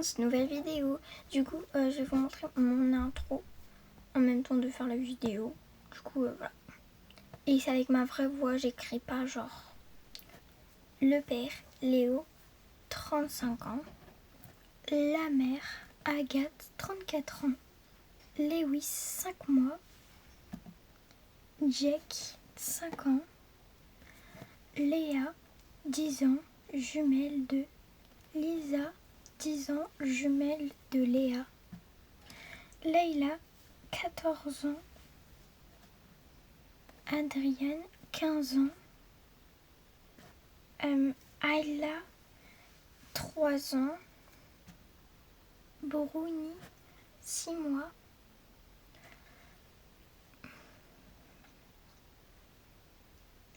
commence, nouvelle vidéo. Du coup, je vais vous montrer mon intro en même temps de faire la vidéo. Du coup, voilà. Et c'est avec ma vraie voix, j'écris pas genre le père, Léo, 35 ans. La mère, Agathe, 34 ans. Lewis, 5 mois. Jack, 5 ans. Léa, 10 ans, jumelle de Lisa, 10 ans, jumelle de Léa. Leïla, 14 ans. Adrienne, 15 ans. Ayla, 3 ans. Bruni, 6 mois.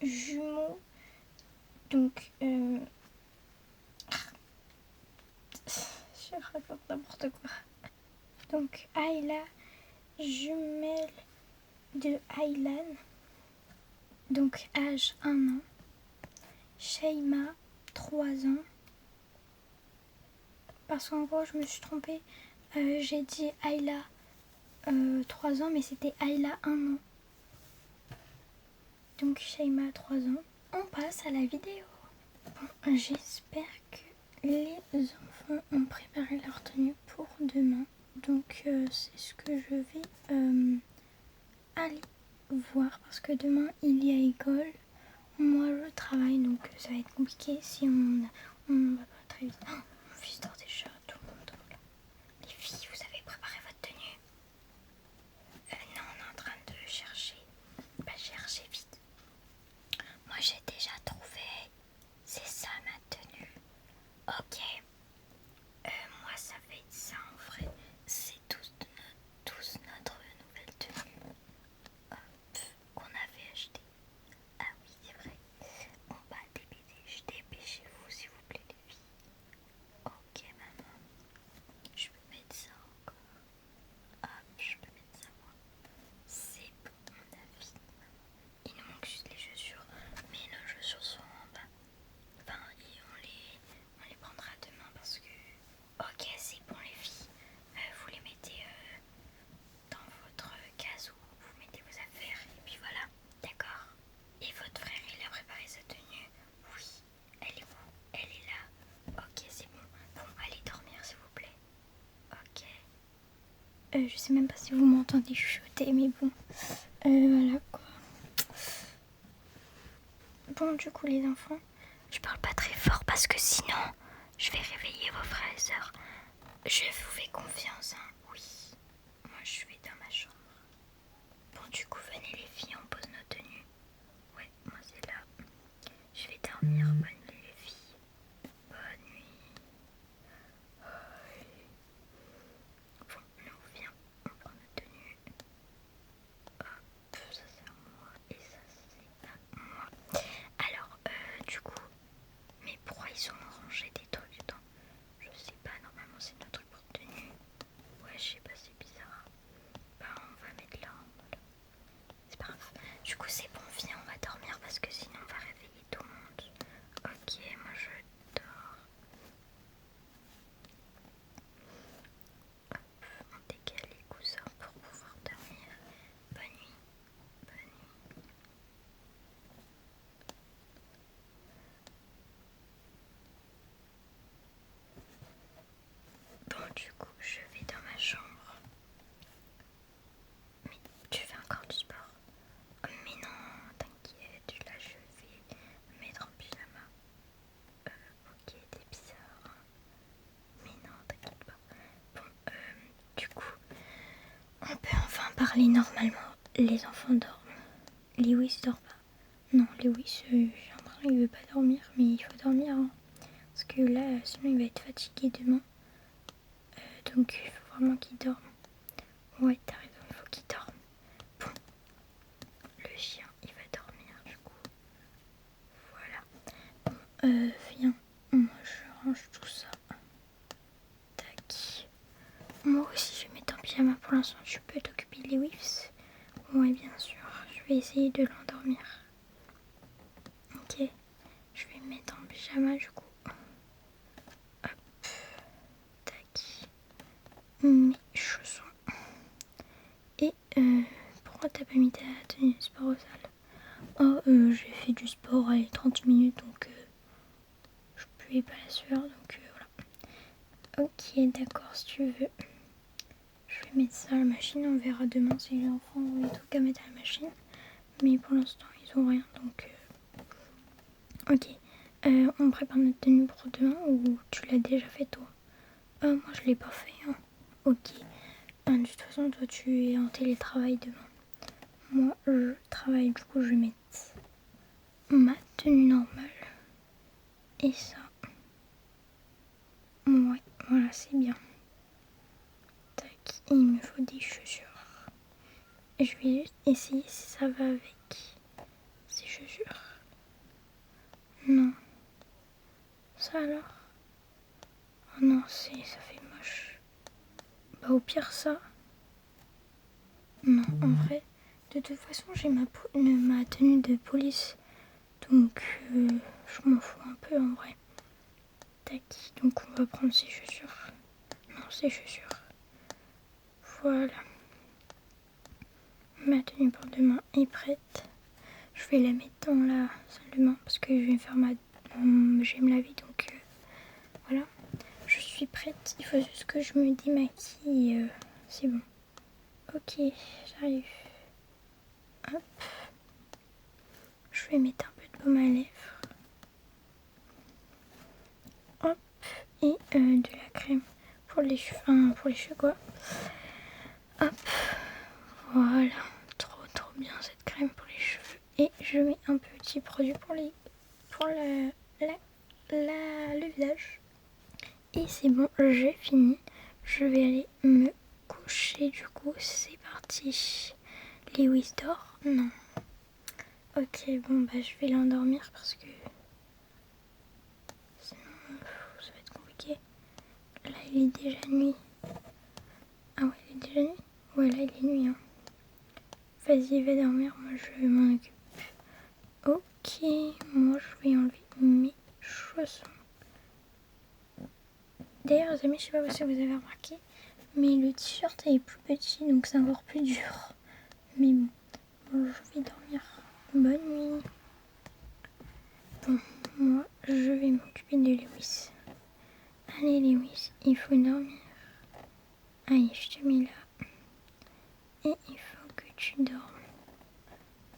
Jumeaux, donc je raconte n'importe quoi. Donc Ayla, jumelle de Aylan, donc âge 1 an. Sheima, 3 ans. Parce qu'en gros je me suis trompée, j'ai dit Ayla 3 ans mais c'était Ayla 1 an. Donc Sheima, 3 ans. On passe à la vidéo. Bon, j'espère que les enfants ont préparé leur tenue pour demain. Donc c'est ce que je vais aller voir parce que demain il y a école. Moi je travaille donc ça va être compliqué si on va pas très vite. Oh, mon fils dort déjà, tout le monde dort là. Les filles, vous avez préparé votre tenue? Non, on est en train de chercher. Bah cherchez vite. Moi j'ai déjà trouvé. C'est ça ma tenue. Ok. Moi ça va être ça en vrai. C'est tous notre nouvelle tenue qu'on avait acheté. Ah oui c'est vrai. Bon bah dépêchez-vous s'il vous plaît les filles. Ok maman. Je peux mettre ça encore. Hop, je peux mettre ça moi. C'est bon mon avis. Il nous manque juste les chaussures. Mais nos chaussures sont en bas. Enfin, on les prendra demain parce que... Ok, c'est bon les filles. Vous les mettez dans votre case où vous mettez vos affaires. Et puis voilà, d'accord. Et votre frère, il a préparé sa tenue? Oui. Elle est où? Elle est là. Ok, c'est bon. Bon, allez dormir s'il vous plaît. Ok. Je sais même pas si vous m'entendez chuchoter, mais bon. Voilà quoi. Bon, du coup les enfants, je parle pas très fort parce que sinon je vais réveiller vos frères et sœurs. Je vous fais confiance, hein. Oui. Moi je vais dans ma chambre. Bon, du coup venez les filles, on pose nos tenues. Ouais, moi c'est là. Je vais dormir. Bonne nuit les filles. Bonne nuit. Bon, nous viens, on prend nos tenues. Hop, ça c'est à moi et ça c'est à moi. Alors, du coup, mais pourquoi ils ont rangé des trucs dans... Je sais pas, normalement c'est notre truc pour tenue. Ouais, je sais pas, c'est bizarre. Bah, on va mettre là. Voilà. C'est pas grave. Du coup, c'est bon, viens, on va dormir parce que sinon on va réveiller tout le monde. Ok, moi je dors. Hop, on décale les coussins pour pouvoir dormir. Bonne nuit. Bonne nuit. Bon, du coup, je vais dans ma chambre. Mais tu fais encore du sport? Oh, mais non, t'inquiète, là je vais me mettre en pyjama. Ok, t'es bizarre. Mais non, t'inquiète pas. Bon, du coup, on peut enfin parler normalement. Les enfants dorment. Lewis dort pas. Non, Lewis, j'ai l'impression qu'il veut pas dormir, mais il faut dormir. Hein. Parce que là, sinon il va être fatigué demain. Donc il faut vraiment qu'il dorme. Ouais, t'as raison, il faut qu'il dorme. Bon, le chien, il va dormir du coup. Voilà. Bon, viens, moi je range tout ça. Tac. Moi aussi, je vais mettre en pyjama pour l'instant. Tu peux t'occuper de Lewis? Ouais, bien sûr. Je vais essayer de l'endormir. Ok. Je vais me mettre en pyjama du coup. Hop. Tac. mes chaussons. Et pourquoi t'as pas mis ta tenue de sport au salle? Oh, j'ai fait du sport, allez, 30 minutes, donc je puais pas la sueur, donc voilà. Ok, d'accord, si tu veux. Je vais mettre ça à la machine, on verra demain si les enfants ont des trucs à mettre à la machine. Mais pour l'instant, ils ont rien, donc ok. On prépare notre tenue pour demain ou tu l'as déjà fait toi? Moi je l'ai pas fait, hein. Ok. De toute façon, toi tu es en télétravail demain. Moi je travaille, du coup je vais mettre ma tenue normale. Et ça. Ouais, voilà, c'est bien. Tac, il me faut des chaussures. Et je vais juste essayer si ça va avec ces chaussures. Non. Ça alors? Oh non, ça fait moche. Bah au pire ça. Non, en vrai, de toute façon j'ai ma tenue de police. Donc je m'en fous un peu en vrai. Tac, donc on va prendre ces chaussures. Non, ces chaussures. Voilà. Ma tenue pour demain est prête. Je vais la mettre dans la salle de bain parce que je vais faire je vais me laver, donc voilà. Je suis prête. Il faut juste que je me démaquille. C'est bon. Ok, j'arrive. Hop. Je vais mettre un peu de baume à lèvres. Hop. Et de la crème pour les cheveux. Enfin, pour les cheveux quoi. Hop. Voilà. Trop bien cette crème pour les cheveux. Et je mets un petit produit pour le visage. Et c'est bon, j'ai fini. Je vais aller me coucher du coup. C'est parti. Lewis dort? Non. Ok, bon bah je vais l'endormir parce que sinon ça va être compliqué. Là il est déjà nuit. Ah ouais, il est déjà nuit? Ouais, là il est nuit. Hein. Vas-y, va dormir, moi je m'en occupe. Ok, moi je vais enlever mes chaussons. D'ailleurs les amis, je sais pas si vous avez remarqué, mais le t-shirt est plus petit, donc c'est encore plus dur. Mais bon, je vais dormir. Bonne nuit. Bon, moi je vais m'occuper de Lewis. Allez Lewis, il faut dormir. Allez, je te mets là. Et il faut que tu dormes.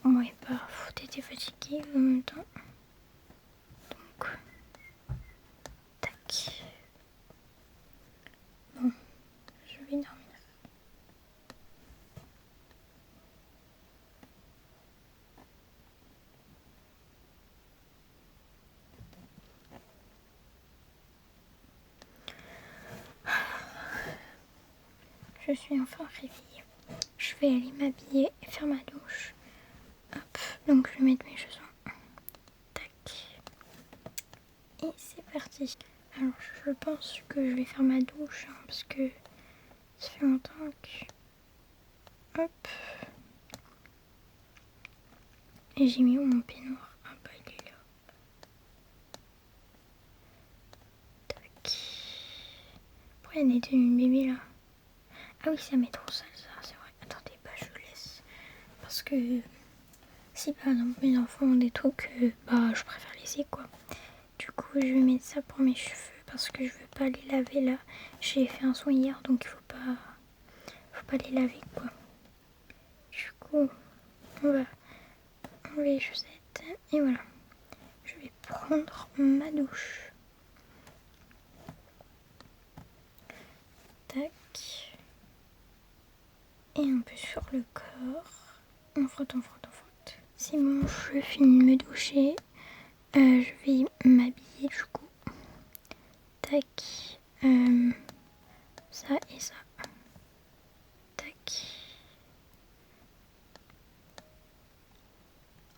Ouais, bah, t'étais fatiguée en même temps. Donc, tac. Bon, je vais dormir. Je suis enfin réveillée. Je vais aller m'habiller et faire ma douche. Hop, donc je vais mettre mes chaussons. Tac. Et c'est parti. Alors je pense que je vais faire ma douche hein, parce que ça fait longtemps que... Hop. Et j'ai mis où mon peignoir? Ah bah il est là. Tac. Pourquoi il y a des tenues de bébé là? Ah oui, ça met trop sale ça, c'est vrai. Attendez, bah je laisse. Parce que si par exemple mes enfants ont des trucs, bah je préfère laisser quoi. Du coup je vais mettre ça pour mes cheveux parce que je veux pas les laver là. J'ai fait un soin hier donc il faut pas les laver quoi. Du coup on va enlever les chaussettes et voilà. Je vais prendre ma douche. Tac. Et un peu sur le corps. On frotte, on frotte, on frotte. C'est bon, je finis de me doucher. Je vais m'habiller du coup. Tac. Ça et ça. Tac.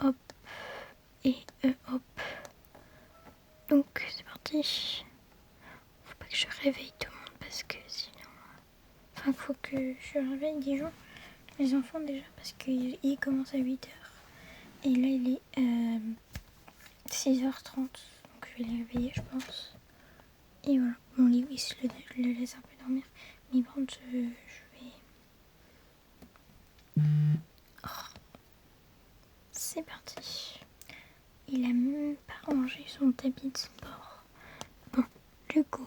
Hop. Et hop. Donc c'est parti. Faut pas que je réveille tout le monde parce que sinon... Enfin, faut que je réveille des gens. Les enfants déjà parce qu'ils commencent à 8h. Et là il est 6h30. Donc je vais les réveiller je pense. Et voilà. Mon lit, oui, je le laisse un peu dormir. Mais par contre, tapis de sport. Bon, du coup,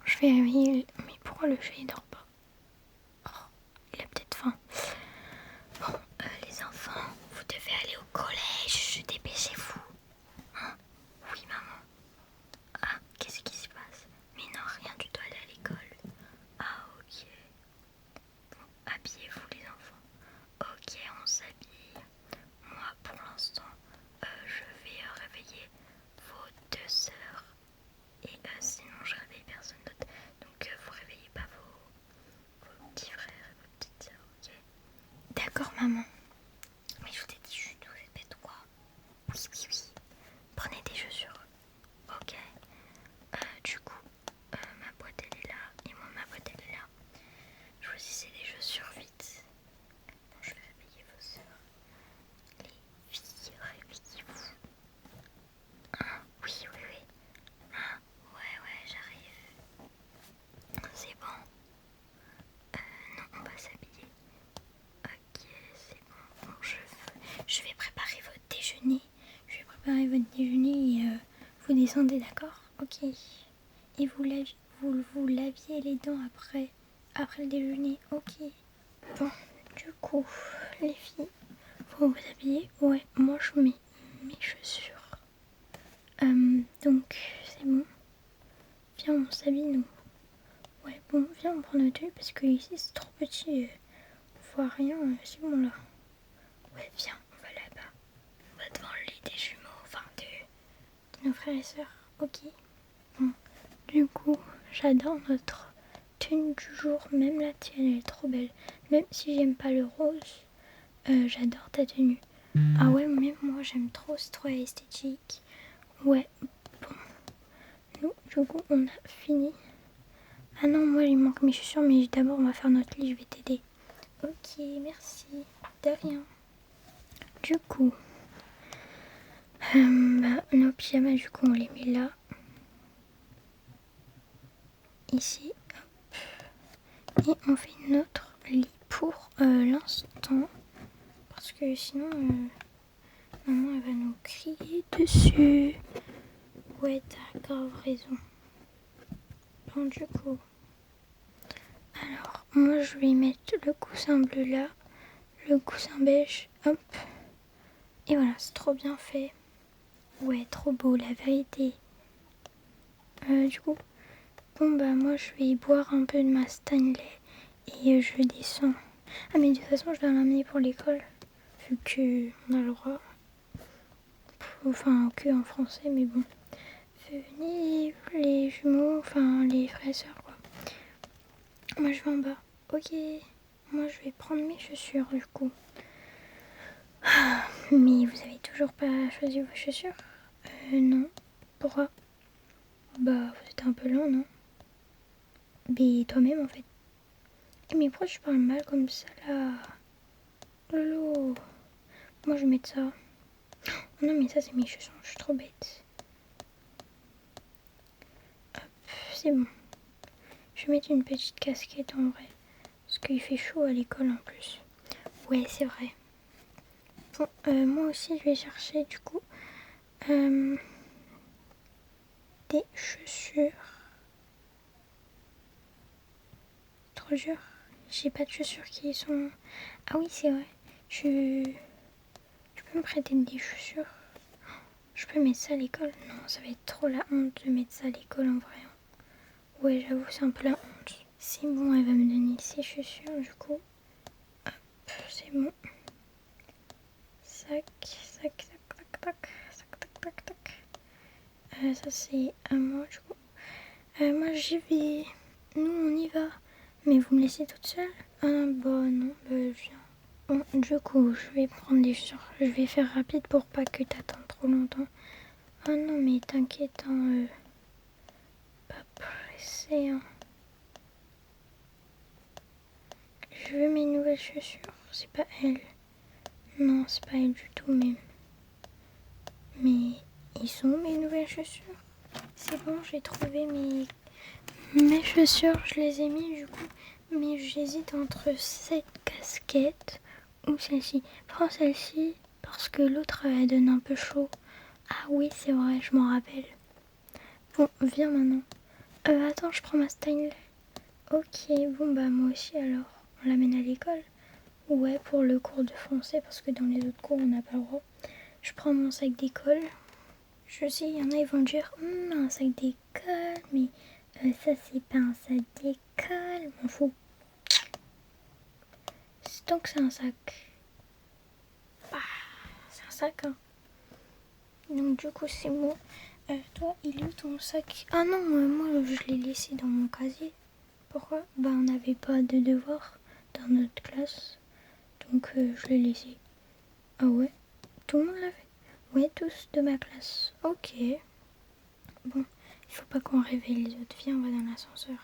je vais réveiller... Mais pourquoi le chat il dort pas? Oh, il a peut-être faim. Bon, les enfants, vous devez aller au collège, dépêchez-vous. Hein? Oui, maman. Ah, qu'est-ce qui se passe? Mais non, rien, tu dois aller à l'école. Ah, ok. Bon, habillez-vous les enfants. Ok, on s'habille. Moi, pour l'instant, je vais réveiller vos 2 sœurs. Et sinon, je réveille personne d'autre. Donc, vous réveillez pas vos petits frères et vos petites sœurs, ok? D'accord, maman. Mais je vous ai dit, chut, vous êtes bête ou quoi? Oui, oui, oui. Prenez des chaussures. Ok. Du coup, ma boîte elle est là. Et moi, ma boîte elle est là. Choisissez les chaussures vite. Bon, je vais réveiller vos sœurs. Les filles, réveillez-vous. Ah, oui, oui, oui. Ah, ouais, j'arrive. C'est bon. Non, on va s'habiller. Ok, c'est bon. Bon, je vais préparer votre déjeuner. Je vais préparer votre déjeuner et vous descendez, d'accord? Ok. Et vous laviez les dents après le déjeuner. Ok. Bon, du coup, les filles, vous vous habillez. Ouais, moi je mets mes chaussures. Donc, c'est bon. Viens, on s'habille, nous. Ouais, bon, viens, on prend notre tenue parce que ici c'est trop petit. On voit rien, c'est bon là. Ouais, viens, on va là-bas. On va devant le lit des jumeaux, enfin de nos frères et sœurs. Ok. Bon, du coup, j'adore notre tenue du jour. Même la tienne, elle est trop belle. Même si j'aime pas le rose, j'adore ta tenue. Ah ouais, même moi j'aime trop, c'est trop esthétique. Ouais, bon. Nous, du coup, on a fini. Ah non, moi il manque mes chaussures, mais d'abord on va faire notre lit, je vais t'aider. Ok, merci. De rien. Du coup, nos pyjamas, du coup, on les met là. Ici. Hop. Et on fait notre lit pour l'instant. Parce que sinon, maman, elle va nous crier dessus. Ouais, t'as grave raison. Bon, du coup. Alors, moi, je vais mettre le coussin bleu là. Le coussin beige. Hop. Et voilà, c'est trop bien fait. Ouais, trop beau, la vérité. Du coup, bon bah moi je vais boire un peu de ma Stanley et je descends. Ah mais de toute façon je dois l'amener pour l'école, vu qu'on a le droit. Enfin que en français, mais bon. Venez les jumeaux, enfin les frères et sœurs quoi. Moi je vais en bas. Ok, moi je vais prendre mes chaussures du coup. Mais vous avez toujours pas choisi vos chaussures? Non. Pourquoi? Bah vous êtes un peu lent, non? Mais toi-même en fait. Mais pourquoi tu parles mal comme ça là? Lolo. Moi je vais mettre ça. Oh non mais ça c'est mes chaussons, je suis trop bête. Hop, c'est bon. Je vais mettre une petite casquette en vrai. Parce qu'il fait chaud à l'école en plus. Ouais c'est vrai. Bon, moi aussi je vais chercher du coup des chaussures. Trop dur. J'ai pas de chaussures qui sont... Ah oui c'est vrai. Tu peux me prêter des chaussures? Je peux mettre ça à l'école? Non, ça va être trop la honte de mettre ça à l'école en vrai. Ouais, j'avoue, c'est un peu la honte. C'est bon, elle va me donner ses chaussures du coup. Hop, c'est bon. Sac, sac, sac, tac, tac, sac, tac, tac, tac. Ça c'est à moi du coup. Moi j'y vais. Nous on y va. Mais vous me laissez toute seule? Ah bah non, bah viens. Bon, du coup, je vais prendre des chaussures. Je vais faire rapide pour pas que t'attendes trop longtemps. Ah non, mais t'inquiète, hein, pas pressé. Hein. Je veux mes nouvelles chaussures. C'est pas elle. Non, c'est pas elle du tout même. Mais ils sont mes nouvelles chaussures. C'est bon, j'ai trouvé mes chaussures. Je les ai mis du coup. Mais j'hésite entre cette casquette ou celle-ci. Prends celle-ci parce que l'autre elle donne un peu chaud. Ah oui, c'est vrai, je m'en rappelle. Bon, viens maintenant. Attends, je prends ma style. Ok, bon bah moi aussi alors. On l'amène à l'école. Ouais, pour le cours de français, parce que dans les autres cours, on n'a pas le droit. Je prends mon sac d'école. Je sais, il y en a, ils vont dire un sac d'école, mais ça, c'est pas un sac d'école. M'en fous. C'est tant que c'est un sac. Ah, c'est un sac, hein. Donc, du coup, c'est bon. Toi, il est où ton sac? Ah non, moi, je l'ai laissé dans mon casier. Pourquoi? Bah, on n'avait pas de devoirs dans notre classe. Donc, je l'ai laissé. Ah ouais? Tout le monde l'a fait? Ouais, tous de ma classe. Ok. Bon, il faut pas qu'on réveille les autres. Viens, on va dans l'ascenseur.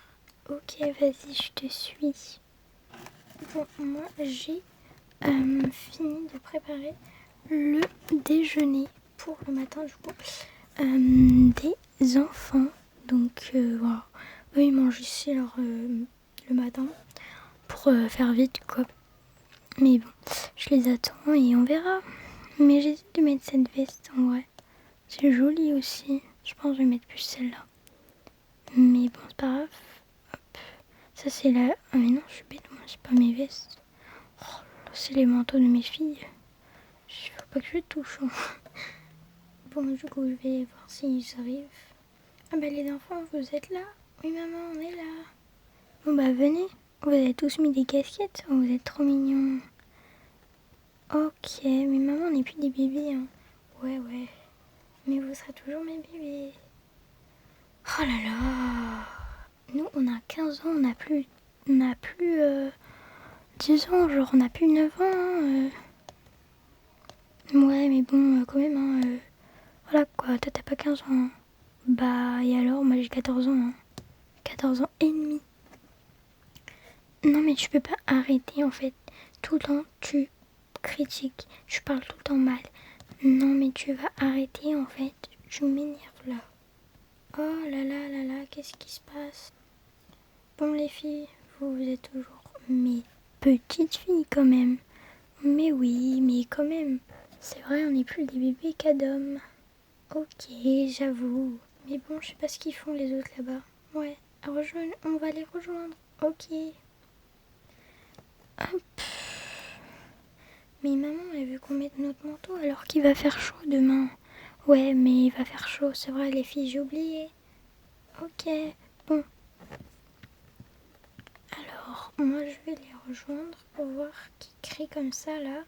Ok, vas-y, je te suis. Bon, moi, j'ai fini de préparer le déjeuner pour le matin, du coup, des enfants. Donc, voilà. Eux, ils mangent ici le matin pour faire vite, quoi. Mais bon, je les attends et on verra. Mais j'hésite de mettre cette veste, en vrai. C'est joli aussi. Je pense que je vais mettre plus celle-là. Mais bon, c'est pas grave. Hop. Ça, c'est la... Ah mais non, je suis bête, moi, c'est pas mes vestes. Oh, là, c'est les manteaux de mes filles. Il faut pas que je touche. Hein. Bon, du coup, je vais voir s'ils arrivent. Ah bah les enfants, vous êtes là? Oui, maman, on est là. Bon bah venez. Vous avez tous mis des casquettes. Oh, vous êtes trop mignons. Ok, mais maman, on n'est plus des bébés. Hein. Ouais, ouais. Mais vous serez toujours mes bébés. Oh là là. Nous, on a 15 ans, on a plus 10 ans, genre on a plus 9 ans. Hein. Ouais, mais bon, quand même, hein, voilà quoi, toi t'as pas 15 ans. Hein. Bah, et alors, moi j'ai 14 ans. Hein. 14 ans et demi. Non, mais tu peux pas arrêter en fait. Tout le temps, tu critiques, tu parles tout le temps mal. Non, mais tu vas arrêter en fait. Tu m'énerves là. Oh là là là là, qu'est-ce qui se passe? Bon, les filles, vous êtes toujours mes petites filles quand même. Mais oui, mais quand même. C'est vrai, on n'est plus des bébés qu'Adam. Ok, j'avoue. Mais bon, je sais pas ce qu'ils font les autres là-bas. Ouais, on va les rejoindre. Ok. Hop. Mais maman, elle veut qu'on mette notre manteau alors qu'il va faire chaud demain. Ouais, mais il va faire chaud, c'est vrai, les filles, j'ai oublié. Ok, bon. Alors, moi, je vais les rejoindre pour voir qui crie comme ça là.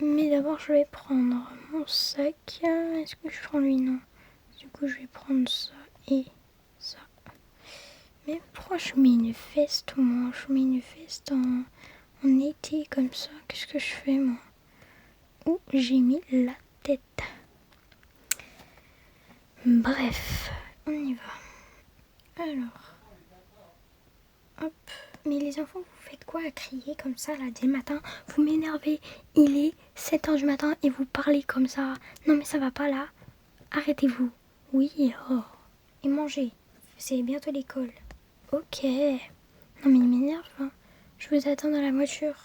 Mais d'abord, je vais prendre mon sac. Est-ce que je prends lui? Non. Du coup, je vais prendre ça et ça. Mais pourquoi je mets une veste, moi? Je mets une veste en été comme ça. Qu'est-ce que je fais, moi? Où j'ai mis la tête. Bref, on y va. Alors, hop. Mais les enfants, vous faites quoi à crier comme ça, là, dès le matin? Vous m'énervez. Il est 7h du matin et vous parlez comme ça. Non, mais ça va pas, là. Arrêtez-vous. Oui, oh. Et mangez. C'est bientôt l'école. Ok. Non, mais il m'énerve, hein. Je vous attends dans la voiture.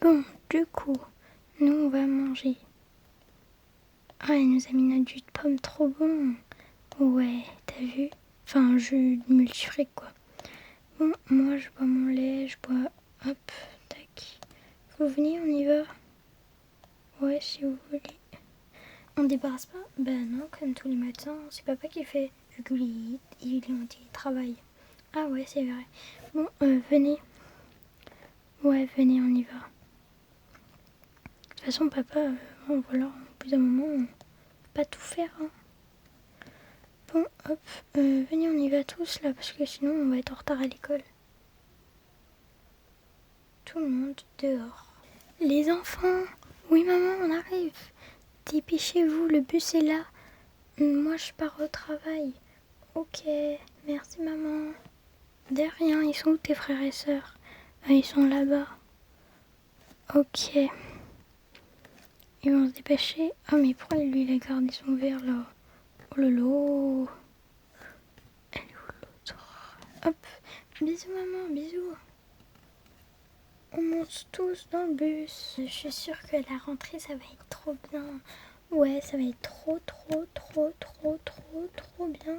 Bon, du coup, nous, on va manger. Ah, elle nous a mis notre jus de pomme trop bon. Ouais, t'as vu? Enfin, jus de multifruits, quoi. Bon, moi, je bois mon lait, je bois... Hop, tac. Vous venez, on y va? Ouais, si vous voulez. On débarrasse pas? Ben non, comme tous les matins. C'est papa qui fait, vu qu'il est en télétravail. Ah ouais, c'est vrai. Bon, venez. Ouais, venez, on y va. De toute façon, papa, bon, voilà, au bout d'un moment, on peut pas tout faire. Hein. Bon, hop, venez, on y va tous là, parce que sinon, on va être en retard à l'école. Tout le monde dehors. Les enfants, oui maman, on arrive. Dépêchez-vous, le bus est là. Moi, je pars au travail. Ok, merci maman. De rien, ils sont où tes frères et sœurs? Ils sont là-bas. Ok. Ils vont se dépêcher. Ah, mais pourquoi lui, il a gardé son verre là? Oh lolo. Elle est où l'autre? Hop. Bisous maman, bisous. On monte tous dans le bus. Je suis sûre que la rentrée, ça va être trop bien. Ouais, ça va être trop bien.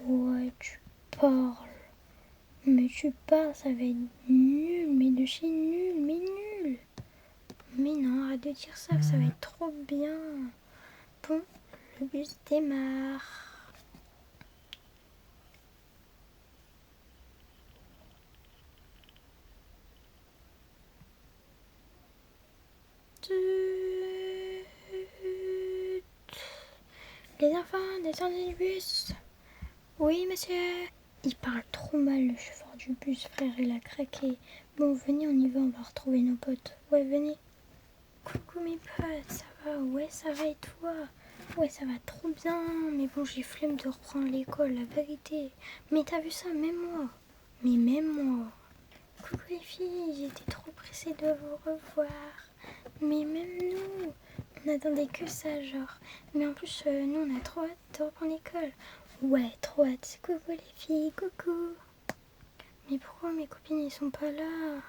Ouais, tu parles. Mais tu parles, ça va être nul, mais de chez nul, mais nul. Mais non, arrête de dire ça, ça va être trop bien. Bon, le bus démarre. Les enfants, descendez du bus. Oui, monsieur. Il parle trop mal, le chauffeur du bus, frère, il a craqué. Bon, venez, on y va, on va retrouver nos potes. Ouais, venez. Coucou mes potes, ça va? Ouais, ça va et toi? Ouais, ça va trop bien. Mais bon, j'ai flemme de reprendre l'école, la vérité. Mais t'as vu ça, même moi. Mais même moi. Coucou les filles, j'étais trop pressée de vous revoir. Mais même nous, on attendait que ça, genre. Mais en plus, nous, on a trop hâte de reprendre l'école. Ouais, trop hâte. Coucou les filles, coucou. Mais pourquoi mes copines, ils sont pas là?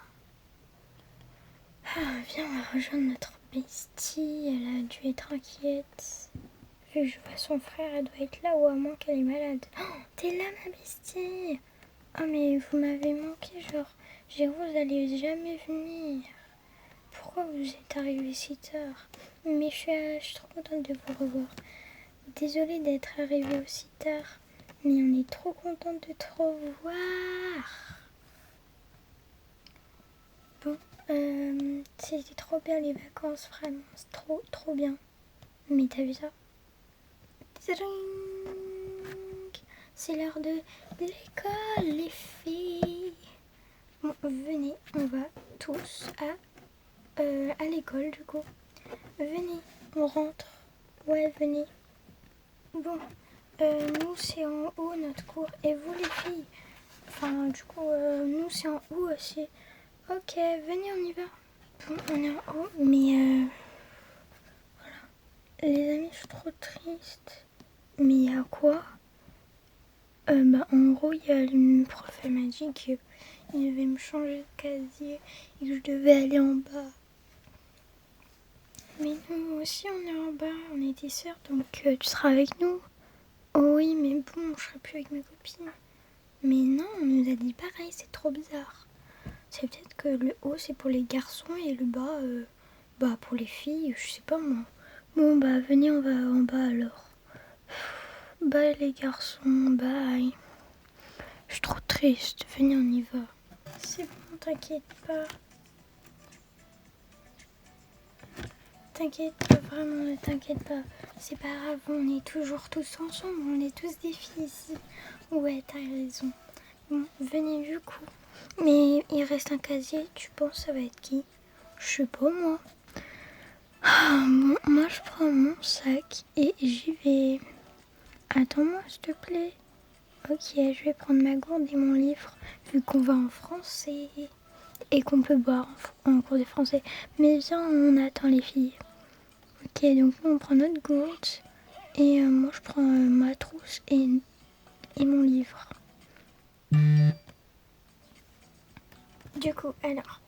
Ah, viens, on va rejoindre notre bestie. Elle a dû être inquiète. Vu que je vois son frère, elle doit être là ou à moins qu'elle est malade. Oh, t'es là, ma bestie? Oh, mais vous m'avez manqué, genre. J'ai cru que vous allez jamais venir. Pourquoi vous êtes arrivé si tard? Mais je suis trop contente de vous revoir. Désolée d'être arrivée aussi tard, mais on est trop contente de te revoir. Bon, c'était trop bien les vacances, vraiment, c'est trop bien. Mais t'as vu ça? Tadang! C'est l'heure de l'école, les filles. Bon, venez, on va tous à l'école du coup. Venez, on rentre. Ouais, venez. Bon, nous c'est en haut notre cours. Et vous les filles? Enfin, du coup, nous c'est en haut aussi. Ok, venez, on y va. Bon, on est en haut, mais voilà. Les amis, je suis trop triste. Mais il y a quoi? En gros, il y a une prof, elle m'a dit qu'il devait me changer de casier et que je devais aller en bas. Mais nous aussi, on est en bas, on est des sœurs, donc tu seras avec nous. Oh oui, mais bon, je serai plus avec mes copines. Mais non, on nous a dit pareil, c'est trop bizarre. C'est peut-être que le haut, c'est pour les garçons et le bas, pour les filles, je sais pas moi. Bon, venez, on va en bas alors. Bye les garçons, bye. Je suis trop triste, venez, on y va. C'est bon, t'inquiète pas. T'inquiète pas, vraiment, ne t'inquiète pas. C'est pas grave, on est toujours tous ensemble, on est tous des filles ici. Ouais, t'as raison. Bon, venez du coup. Mais il reste un casier, tu penses ça va être qui? Je sais pas moi. Bon, moi je prends mon sac et j'y vais. Attends-moi s'il te plaît. Ok, je vais prendre ma gourde et mon livre, vu qu'on va en français et qu'on peut boire en cours de français. Mais viens, on attend les filles. Ok, donc nous on prend notre gourde et moi je prends ma trousse et mon livre. Du coup, alors,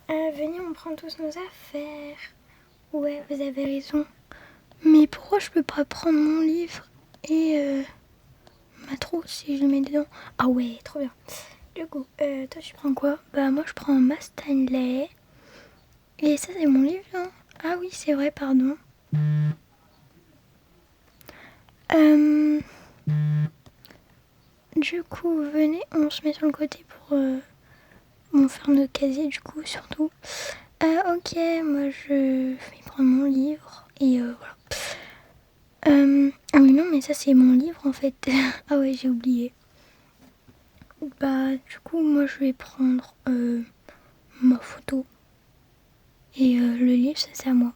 venez, on prend tous nos affaires. Ouais, vous avez raison. Mais pourquoi je peux pas prendre mon livre et ma trousse si je le mets dedans? Ah ouais, trop bien. Du coup, toi tu prends quoi? Moi je prends ma Stanley. Et ça c'est mon livre, hein? Ah oui, c'est vrai, pardon. Du coup, venez, on se met sur le côté pour faire notre casier, du coup, surtout. Ok, moi je vais prendre mon livre et voilà. Ah mais non, mais ça c'est mon livre en fait. Ah ouais, j'ai oublié. Du coup, moi je vais prendre ma photo. Et le livre, ça c'est à moi.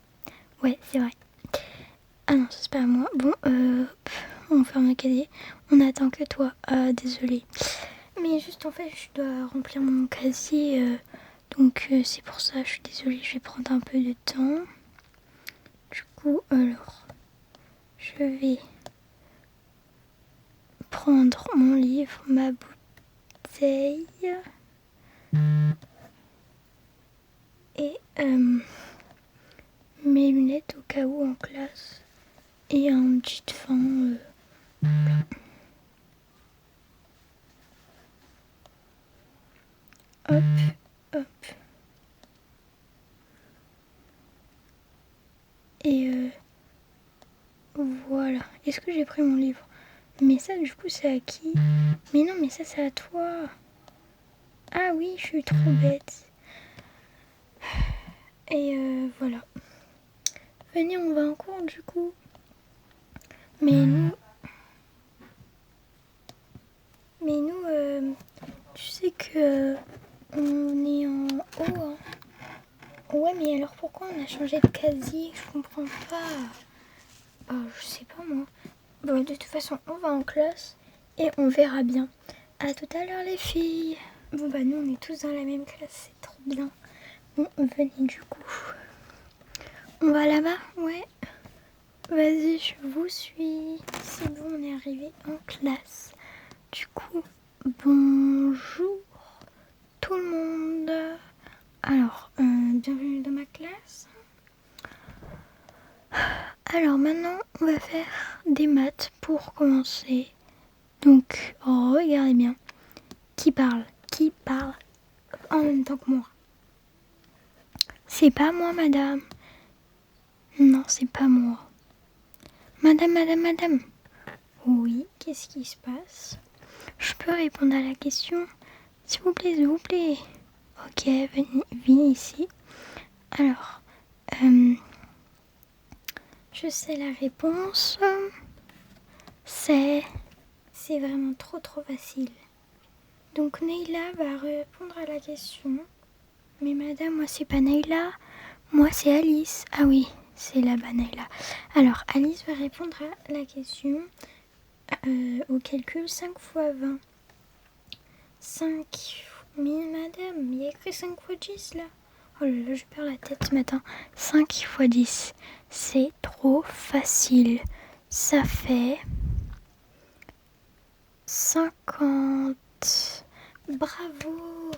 Ouais, c'est vrai. Ah non, ça c'est pas à moi. Bon, on ferme le casier. On attend que toi. Désolée. Mais juste en fait, je dois remplir mon casier. Donc c'est pour ça, je suis désolée, je vais prendre un peu de temps. Du coup, alors, je vais prendre mon livre, ma bouteille et mes lunettes au cas où en classe. Et un petit fond. Hop, hop. Et voilà. Est-ce que j'ai pris mon livre? Mais ça, du coup, c'est à qui? Mais non, mais ça, c'est à toi. Ah oui, je suis trop bête. Et voilà. Venez, on va en cours, du coup. Mais nous, tu sais que on est en haut. Hein. Ouais, mais alors pourquoi on a changé de casier? Je comprends pas. Je sais pas moi. Bon, de toute façon, on va en classe et on verra bien. À tout à l'heure, les filles. Bon, bah, nous, on est tous dans la même classe. C'est trop bien. Bon, venez du coup. On va là-bas? Ouais. Vas-y, je vous suis. C'est bon, on est arrivé en classe. Du coup, bonjour tout le monde. Alors, bienvenue dans ma classe. Alors maintenant, on va faire des maths pour commencer. Donc, regardez bien. Qui parle en même temps que moi? C'est pas moi, madame. Non, c'est pas moi. Madame. Oui, qu'est-ce qui se passe? Je peux répondre à la question? S'il vous plaît. Ok, venez ici. Alors, je sais la réponse. C'est vraiment trop facile. Donc Neila va répondre à la question. Mais madame, moi c'est pas Neila. Moi c'est Alice. Ah oui, c'est là-bas Neila. Alors Alice va répondre à la question au calcul 5 fois 20. 5. Mais madame, il y a écrit 5 fois 10 là. Oh là là, je perds la tête ce matin. 5 fois 10, c'est trop facile. Ça fait 50. Bravo!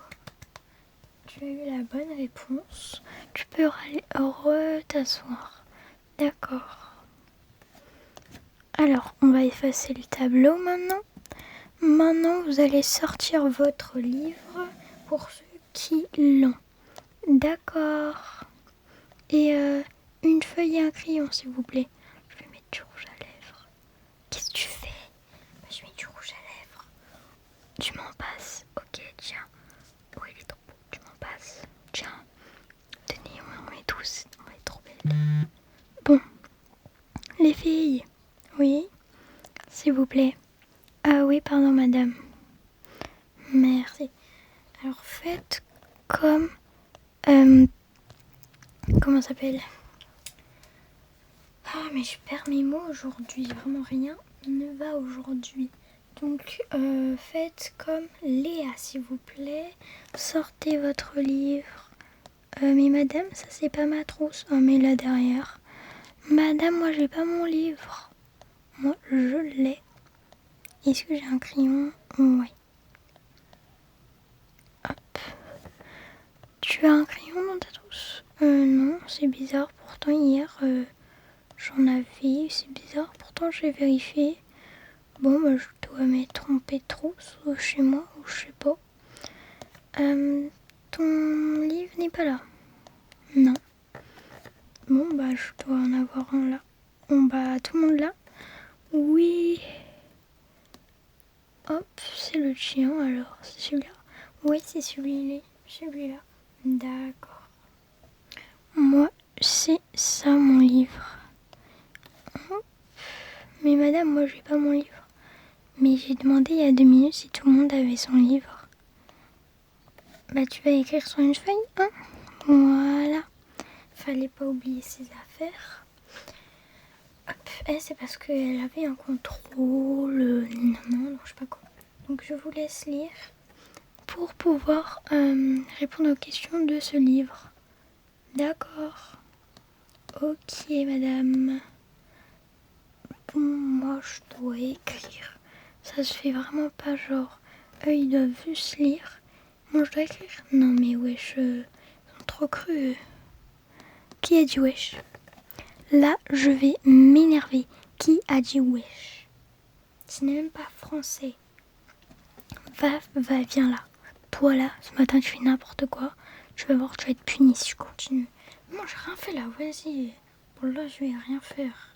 Tu as eu la bonne réponse. Tu peux t'asseoir. D'accord. Alors, on va effacer le tableau maintenant. Maintenant, vous allez sortir votre livre pour ceux qui l'ont. D'accord. Et une feuille et un crayon, s'il vous plaît. Je vais mettre du rouge à lèvres. Qu'est-ce que tu fais? Je mets du rouge à lèvres. Tu m'en passes. Ok, tiens. Oui, il est trop beau. Tu m'en passes. Tiens. Tenez, on met tous. On va être trop belle. Bon. Les filles. Oui. S'il vous plaît. Ah oui, pardon, madame. Merci. Alors, faites comme... comment ça s'appelle? Ah, mais je perds mes mots aujourd'hui. Vraiment, rien ne va aujourd'hui. Donc, faites comme Léa, s'il vous plaît. Sortez votre livre. Mais madame, ça c'est pas ma trousse. Oh, mais là derrière. Madame, moi j'ai pas mon livre. Moi, je l'ai. Est-ce que j'ai un crayon? Oui. Hop. Tu as un crayon dans ta trousse? Non, c'est bizarre. Pourtant, hier, j'en avais. C'est bizarre. Pourtant, j'ai vérifié. Bon, bah, je dois m'être trompée de trousse chez moi, ou je sais pas. Ton livre n'est pas là? Non. Bon, bah, je dois en avoir un là. Bon, bah, tout le monde là? Oui. Hop, c'est le tien alors. C'est celui-là? Oui, c'est celui-là. D'accord. Moi, c'est ça mon livre. Mais madame, moi, j'ai pas mon livre. Mais j'ai demandé il y a 2 minutes si tout le monde avait son livre. Bah, tu vas écrire sur une feuille, hein? Voilà. Fallait pas oublier ses affaires. Hop, c'est parce qu'elle avait un contrôle, non, je sais pas quoi. Donc je vous laisse lire pour pouvoir répondre aux questions de ce livre. D'accord. Ok, madame. Bon, moi je dois écrire. Ça se fait vraiment pas genre, eux ils doivent juste lire. Moi je dois écrire. Non mais wesh, ils sont trop crus. Qui a dit wesh? Là, je vais m'énerver. Qui a dit wesh? Ce n'est même pas français. Va, viens là. Toi là, ce matin tu fais n'importe quoi. Tu vas voir, tu vas être puni si je continue. Non, j'ai rien fait là, vas-y. Bon là, je vais rien faire.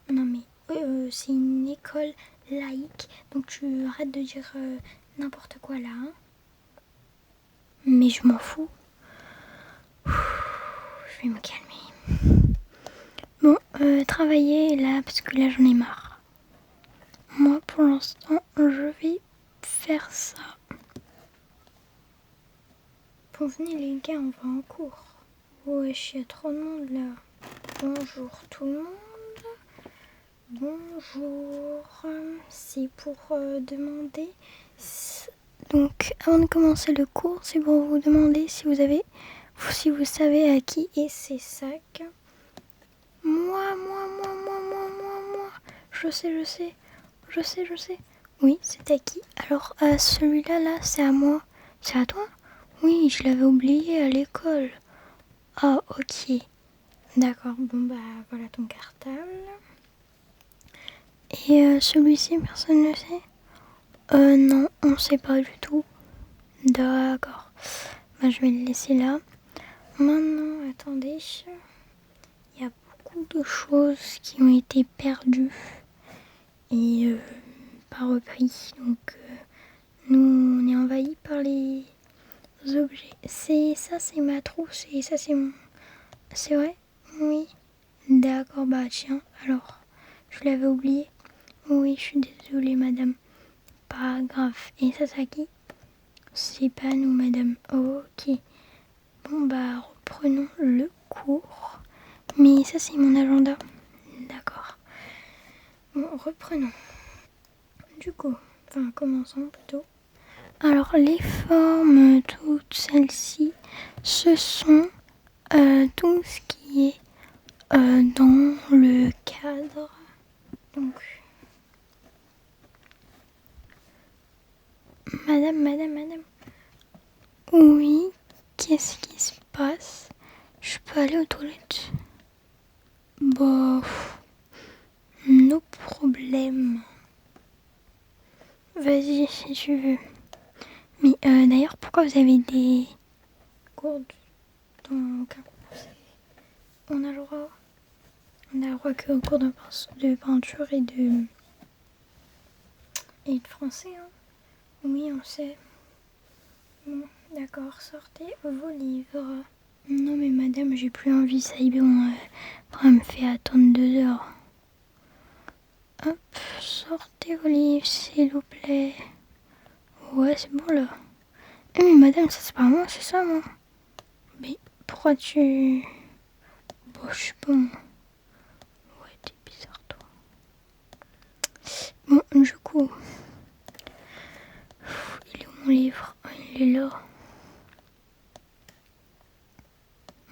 Non mais, c'est une école laïque, donc tu arrêtes de dire n'importe quoi là. Hein. Mais je m'en fous. Je vais me calmer. Bon, travailler là, parce que là j'en ai marre. Moi pour l'instant, je vais faire ça. Bon, venez les gars, on va en cours. Wesh, il y a trop de monde là. Bonjour tout le monde. Bonjour. C'est pour demander. Donc, avant de commencer le cours, c'est pour vous demander si vous savez à qui est ces sacs. Moi. Je sais. Oui, c'est à qui? Alors, celui-là, là, c'est à moi. C'est à toi? Oui, je l'avais oublié à l'école. Ah, ok. D'accord, bon bah voilà ton cartable. Et celui-ci, personne ne sait? Non, on sait pas du tout. D'accord. Bah, je vais le laisser là. Maintenant, attendez. Il y a beaucoup de choses qui ont été perdues et pas repris. Donc, nous, on est envahis par les objets. C'est ma trousse et ça, c'est mon... C'est vrai? Oui. D'accord, bah tiens, alors, je l'avais oublié. Oui, je suis désolée, madame. Pas grave. Et ça, c'est à qui? C'est pas nous, madame. Ok. Bon, bah, reprenons le cours. Mais ça, c'est mon agenda. D'accord. Bon, reprenons. Du coup, commençons plutôt. Alors, les formes, toutes celles-ci, ce sont tout ce qui est dans le cadre. Donc, madame. Oui, qu'est-ce qui se passe? Je peux aller aux toilettes? Bah, no problème. Vas-y si tu veux. Mais d'ailleurs, pourquoi vous avez des gourdes dans aucun cours? On a le droit. On a le droit qu'au cours de peinture et de français. Hein. Oui, on sait. Bon, d'accord, sortez vos livres. Non mais madame, j'ai plus envie, ça y est, on me fait attendre 2 heures. Hop, sortez vos livres, s'il vous plaît. Ouais, c'est bon là. Eh mais madame, ça c'est pas moi, c'est ça moi. Mais pourquoi tu... Bon, je suis bon. Ouais, t'es bizarre toi. Bon, du coup... Il est où mon livre? Il est là.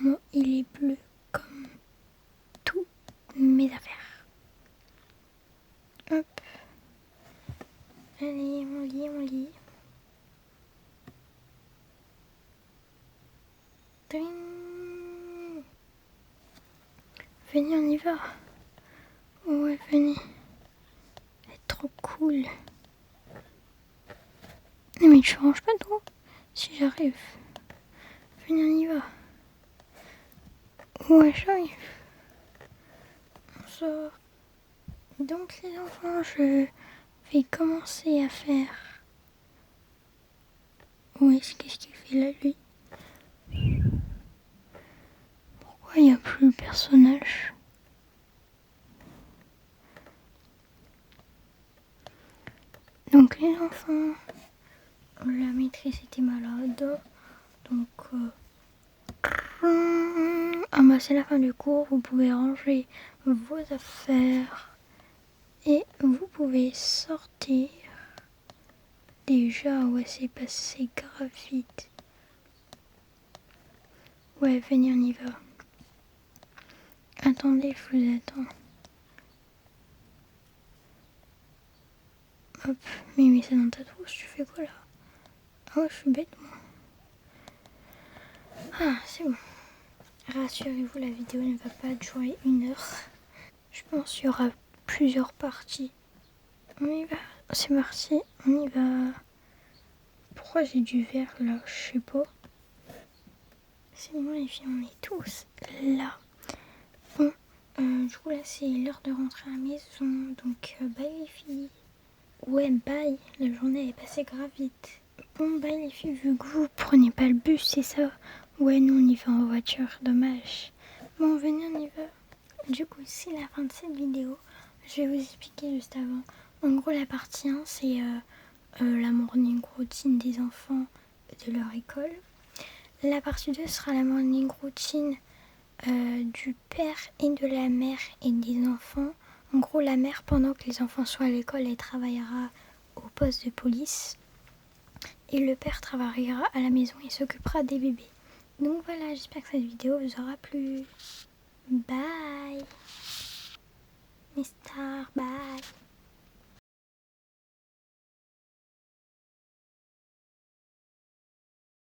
Bon, il est bleu comme tous mes affaires. Hop. Allez, on lit. Ding. Venez, on y va. Ouais, venez. Elle est trop cool. Non mais tu ranges pas trop. Si j'arrive. Venez, on y va. Ouais, j'arrive. On sort. Donc les enfants, je vais commencer à faire... Ouais, qu'est-ce qu'il fait là, lui? Pourquoi il n'y a plus le personnage? Donc les enfants, la maîtresse était malade. Donc, ah bah c'est la fin du cours, vous pouvez ranger vos affaires et vous pouvez sortir. Déjà, ouais, c'est passé grave vite. Ouais, venez, on y va. Attendez, je vous attends. Hop, mais c'est dans ta trousse, tu fais quoi là? Ah ouais, je suis bête moi. Ah, c'est bon. Rassurez-vous, la vidéo ne va pas durer 1 heure. Je pense qu'il y aura plusieurs parties. On y va, c'est parti, on y va. Pourquoi j'ai du vert là? Je sais pas. C'est bon les filles, on est tous là. Bon, du coup là c'est l'heure de rentrer à la maison, donc bye les filles. Ouais, bye, la journée est passée grave vite. Bon, bye les filles, vu que vous prenez pas le bus, c'est ça? Ouais, nous on y va en voiture, dommage. Bon, venez, on y va. Du coup, c'est la fin de cette vidéo. Je vais vous expliquer juste avant. En gros, la partie 1, c'est la morning routine des enfants de leur école. La partie 2 sera la morning routine du père et de la mère et des enfants. En gros, la mère, pendant que les enfants sont à l'école, elle travaillera au poste de police. Et le père travaillera à la maison et s'occupera des bébés. Donc voilà, j'espère que cette vidéo vous aura plu. Bye!